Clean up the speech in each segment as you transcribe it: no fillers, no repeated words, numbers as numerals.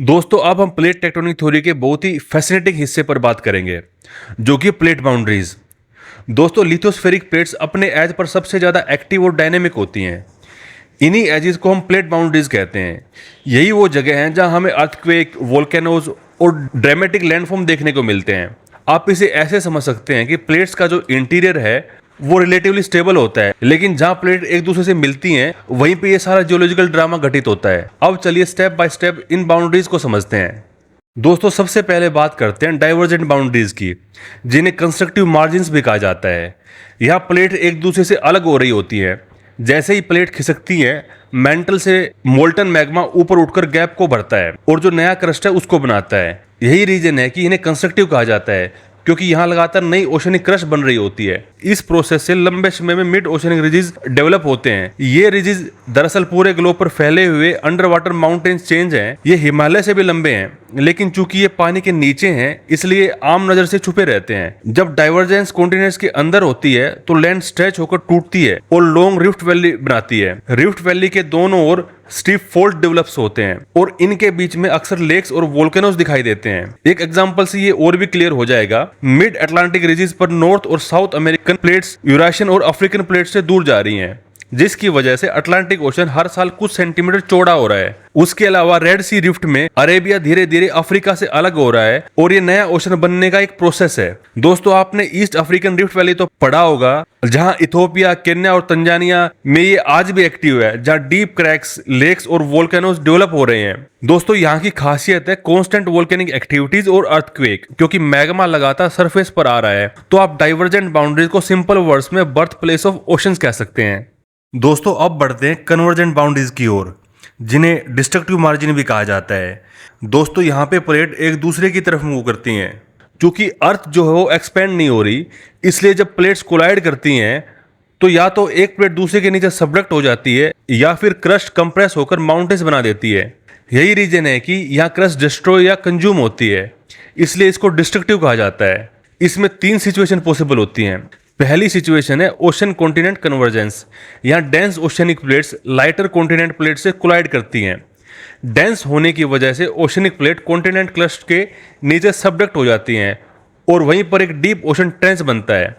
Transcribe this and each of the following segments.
दोस्तों अब हम प्लेट टेक्टोनिक थ्योरी के बहुत ही फैसिनेटिंग हिस्से पर बात करेंगे जो कि प्लेट बाउंड्रीज। दोस्तों लिथोस्फेरिक प्लेट्स अपने एज पर सबसे ज़्यादा एक्टिव और डायनेमिक होती हैं। इन्हीं एजेस को हम प्लेट बाउंड्रीज कहते हैं। यही वो जगह हैं जहां हमें अर्थक्वेक, वोल्केनोज और ड्रामेटिक लैंडफॉर्म देखने को मिलते हैं। आप इसे ऐसे समझ सकते हैं कि प्लेट्स का जो इंटीरियर है वो रिलेटिवली स्टेबल होता है, लेकिन जहां प्लेट एक दूसरे से मिलती हैं वहीं पे ये सारा जियोलॉजिकल ड्रामा घटित होता है। अब चलिए step by step in boundaries को समझते हैं। दोस्तों सबसे पहले बात करते हैं डाइवर्जेंट बाउंड्रीज की, जिन्हें कंस्ट्रक्टिव मार्जिन्स भी कहा जाता है। यहाँ प्लेट एक दूसरे से अलग हो रही होती है। जैसे ही प्लेट खिसकती है, मेंटल से मोल्टन मैग्मा ऊपर उठकर गैप को भरता है और जो नया क्रस्ट है उसको बनाता है। यही रीजन है कि इन्हें कंस्ट्रक्टिव कहा जाता है, क्योंकि यहाँ लगातार नई ओशनिक क्रस्ट बन रही होती है। इस प्रोसेस से लंबे समय में मिड ओशनिक रिजिज डेवलप होते हैं। ये रिजिज दरअसल पूरे ग्लोब पर फैले हुए अंडर वाटर माउंटेन चेंज हैं। ये हिमालय से भी लंबे हैं, लेकिन चूंकि ये पानी के नीचे हैं इसलिए आम नजर से छुपे रहते हैं। जब डाइवर्जेंस कॉन्टिनेंट्स के अंदर होती है तो लैंड स्ट्रेच होकर टूटती है और लॉन्ग रिफ्ट वैली बनाती है। रिफ्ट वैली के दोनों ओर स्टीप फोल्ड डेवलप्स होते हैं और इनके बीच में अक्सर लेक्स और वोल्केनोज दिखाई देते हैं। एक एग्जांपल से ये और भी क्लियर हो जाएगा। मिड अटलांटिक रीजिस पर नॉर्थ और साउथ अमेरिकन प्लेट्स यूरेशियन और अफ्रीकन प्लेट्स से दूर जा रही हैं, जिसकी वजह से अटलांटिक ओशन हर साल कुछ सेंटीमीटर चौड़ा हो रहा है। उसके अलावा रेड सी रिफ्ट में अरेबिया धीरे धीरे अफ्रीका से अलग हो रहा है और ये नया ओशन बनने का एक प्रोसेस है। दोस्तों आपने ईस्ट अफ्रीकन रिफ्ट वैली तो पढ़ा होगा, जहां इथोपिया, केन्या और तंजानिया में ये आज भी एक्टिव है, जहां डीप क्रैक्स, लेक्स और वोल्केनोज डेवलप हो रहे हैं। दोस्तों यहाँ की खासियत है कांस्टेंट वोल्केनिक एक्टिविटीज और अर्थक्वेक, क्योंकि मैग्मा लगातार सरफेस पर आ रहा है। तो आप डाइवर्जेंट बाउंड्रीज को सिंपल वर्ड्स में बर्थ प्लेस ऑफ ओशंस कह सकते हैं। दोस्तों अब बढ़ते हैं कन्वर्जेंट बाउंड्रीज की ओर, जिन्हें डिस्ट्रक्टिव मार्जिन भी कहा जाता है। दोस्तों यहाँ पे प्लेट एक दूसरे की तरफ मूव करती हैं। क्योंकि अर्थ जो है वो एक्सपेंड नहीं हो रही, इसलिए जब प्लेट्स कोलाइड करती हैं तो या तो एक प्लेट दूसरे के नीचे सबडक्ट हो जाती है या फिर क्रस्ट कंप्रेस होकर माउंटेन्स बना देती है। यही रीजन है कि यहाँ क्रस्ट डिस्ट्रॉय या कंज्यूम होती है, इसलिए इसको डिस्ट्रक्टिव कहा जाता है। इसमें 3 सिचुएशन पॉसिबल होती हैं। पहली सिचुएशन है ओशन कॉन्टिनेंट कन्वर्जेंस। यहाँ dense oceanic plates lighter continent plate से कोलाइड करती हैं। डेंस होने की वजह से ओशनिक प्लेट कॉन्टिनेंट क्लस्ट के नीचे सबडक्ट हो जाती हैं और वहीं पर एक डीप ओशन ट्रेंच बनता है।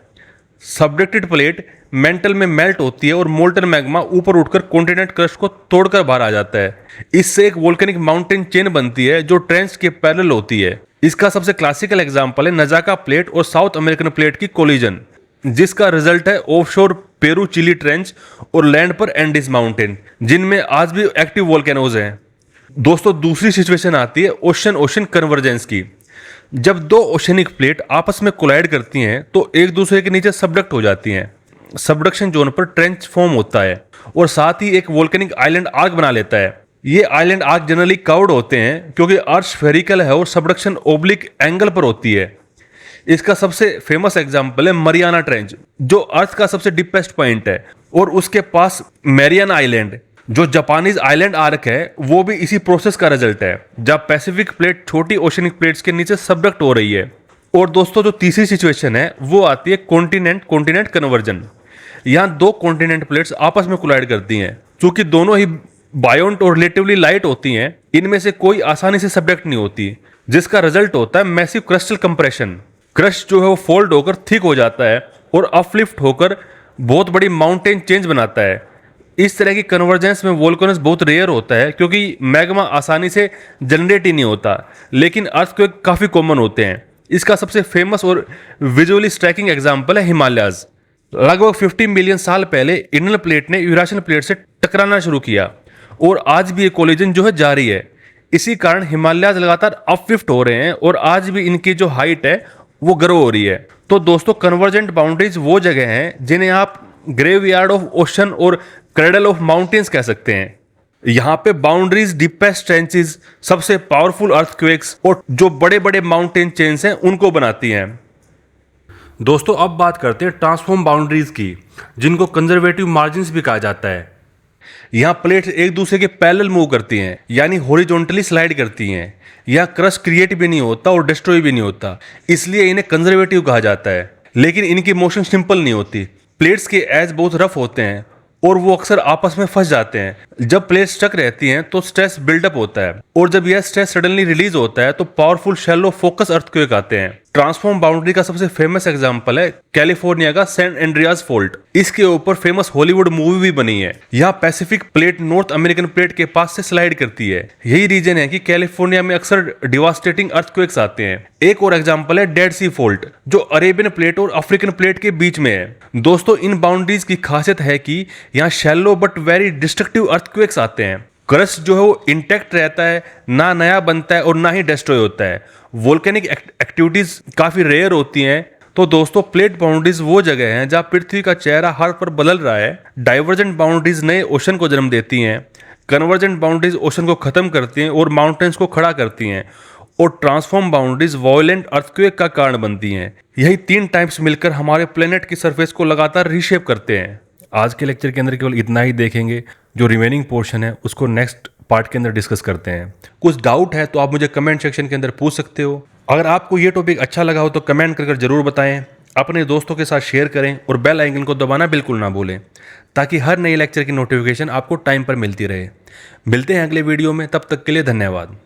सबडक्टेड प्लेट मेंटल में मेल्ट होती है और मोल्टन मैग्मा ऊपर उठकर कॉन्टिनेंट क्रस्ट को तोड़कर बाहर आ जाता है। इससे एक वोल्केनिक माउंटेन चेन बनती है जो ट्रेंच के पैरेलल होती है। इसका सबसे क्लासिकल एग्जांपल है नजाका प्लेट और साउथ अमेरिकन प्लेट की कोलिजन, जिसका रिजल्ट है ऑफशोर पेरू चिली ट्रेंच और लैंड पर एंडीज माउंटेन, जिनमें आज भी एक्टिव वोल्केनोज हैं। दोस्तों दूसरी सिचुएशन आती है ओशन ओशन कन्वर्जेंस की। जब 2 ओशनिक प्लेट आपस में कोलाइड करती हैं तो एक दूसरे के नीचे सबडक्ट हो जाती हैं। सबडक्शन जोन पर ट्रेंच फॉर्म होता है और साथ ही एक वोल्केनिक आइलैंड आर्क बना लेता है। ये आइलैंड आर्क जनरली कर्व्ड होते हैं क्योंकि अर्थ स्फेरिकल है और सबडक्शन ओब्लिक एंगल पर होती है। इसका सबसे फेमस एग्जांपल है मरियाना ट्रेंच, जो अर्थ का सबसे डीपेस्ट पॉइंट है, और उसके पास मैरियाना आइलैंड, जो जापानीज आइलैंड आर्क है, वो भी इसी प्रोसेस का रिजल्ट है, जब पैसिफिक प्लेट छोटी ओशनिक प्लेट्स के नीचे सबडक्ट हो रही है। और दोस्तों जो तीसरी सिचुएशन है वो आती है कॉन्टिनेंट कॉन्टिनेंट कन्वर्जन। यहाँ 2 कॉन्टिनेंट प्लेट्स आपस में कोलाइड करती हैं। चूंकि दोनों ही बायोंट और रिलेटिवली लाइट होती हैं, इनमें से कोई आसानी से सबडक्ट नहीं होती, जिसका रिजल्ट होता है मैसिव क्रस्टल कंप्रेशन। क्रस्ट जो है वो फोल्ड होकर थिक हो जाता है और अपलिफ्ट होकर बहुत बड़ी माउंटेन चेंज बनाता है। इस तरह की कन्वर्जेंस में वोल्केनोज बहुत रेयर होता है क्योंकि मैग्मा आसानी से जनरेट ही नहीं होता, लेकिन अर्थक्वेक काफ़ी कॉमन होते हैं। इसका सबसे फेमस और विजुअली स्ट्राइकिंग एग्जाम्पल है हिमालयाज। लगभग 50 मिलियन साल पहले इंडियन प्लेट ने यूरेशियन प्लेट से टकराना शुरू किया और आज भी ये कोलिजन जो है जारी है। इसी कारण हिमालयाज लगातार अपलिफ्ट हो रहे हैं और आज भी इनकी जो हाइट है वो ग्रो हो रही है। तो दोस्तों कन्वर्जेंट बाउंड्रीज वो जगह हैं जिन्हें आप ग्रेवयार्ड ऑफ ओशन और क्रेडल ऑफ माउंटेन्स कह सकते हैं। यहाँ पे बाउंड्रीज डीपेस्ट ट्रेंचेस, सबसे पावरफुल अर्थक्वेक्स और जो बड़े बड़े माउंटेन चेन्स हैं उनको बनाती हैं। दोस्तों अब बात करते हैं ट्रांसफॉर्म बाउंड्रीज की, जिनको कंजर्वेटिव मार्जिन्स भी कहा जाता है। यहाँ प्लेट्स एक दूसरे के पैरेलल मूव करती हैं, यानी हॉरिजॉन्टली स्लाइड करती हैं। यहाँ क्रस्ट क्रिएट भी नहीं होता और डिस्ट्रॉय भी नहीं होता, इसलिए इन्हें कंजर्वेटिव कहा जाता है। लेकिन इनकी मोशन सिंपल नहीं होती। प्लेट्स के एज बहुत रफ होते हैं और वो अक्सर आपस में फंस जाते हैं। जब प्लेट स्टक रहती हैं तो स्ट्रेस बिल्डअप होता है, और जब यह स्ट्रेस सडनली रिलीज होता है तो पावरफुल शैलो फोकस अर्थक्वेक आते हैं। ट्रांसफॉर्म बाउंड्री का सबसे फेमस एग्जांपल है कैलिफोर्निया का सैन एंड्रियास फॉल्ट। इसके ऊपर फेमस हॉलीवुड मूवी भी बनी है। यहाँ Pacific plate north American plate के पास से स्लाइड करती है। यही रीजन है कि कैलिफोर्निया में अक्सर डिवास्टेटिंग अर्थक्वेक्स आते हैं। एक और एग्जांपल है डेड सी फॉल्ट, जो अरेबियन प्लेट और अफ्रीकन प्लेट के बीच में है। दोस्तों, इन बाउंड्रीज की खासियत है कि यहाँ shallow but very destructive earthquakes आते हैं। क्रस्ट जो है वो इंटैक्ट रहता है, ना नया बनता है और ना ही डिस्ट्रॉय होता है। वोल्केनिक एक्टिविटीज काफी रेयर होती हैं। तो दोस्तों, प्लेट बाउंड्रीज वो जगह हैं जहां पृथ्वी का चेहरा हर पर बदल रहा है। डाइवर्जेंट बाउंड्रीज नए ओशन को जन्म देती हैं, कन्वर्जेंट बाउंड्रीज ओशन को खत्म करती हैं और माउंटेन्स को खड़ा करती हैं, और ट्रांसफॉर्म बाउंड्रीज वॉयलेंट अर्थक्वेक का कारण बनती हैं। यही तीन टाइप्स मिलकर हमारे प्लेनेट की सरफेस को लगातार रीशेप करते हैं। आज के लेक्चर के अंदर केवल इतना ही देखेंगे। जो रिमेनिंग पोर्शन है उसको नेक्स्ट पार्ट के अंदर डिस्कस करते हैं। कुछ डाउट है तो आप मुझे कमेंट सेक्शन के अंदर पूछ सकते हो। अगर आपको ये टॉपिक अच्छा लगा हो तो कमेंट कर जरूर बताएं, अपने दोस्तों के साथ शेयर करें और बेल आइकन को दबाना बिल्कुल ना भूलें, ताकि हर नए लेक्चर की नोटिफिकेशन आपको टाइम पर मिलती रहे। मिलते हैं अगले वीडियो में, तब तक के लिए धन्यवाद।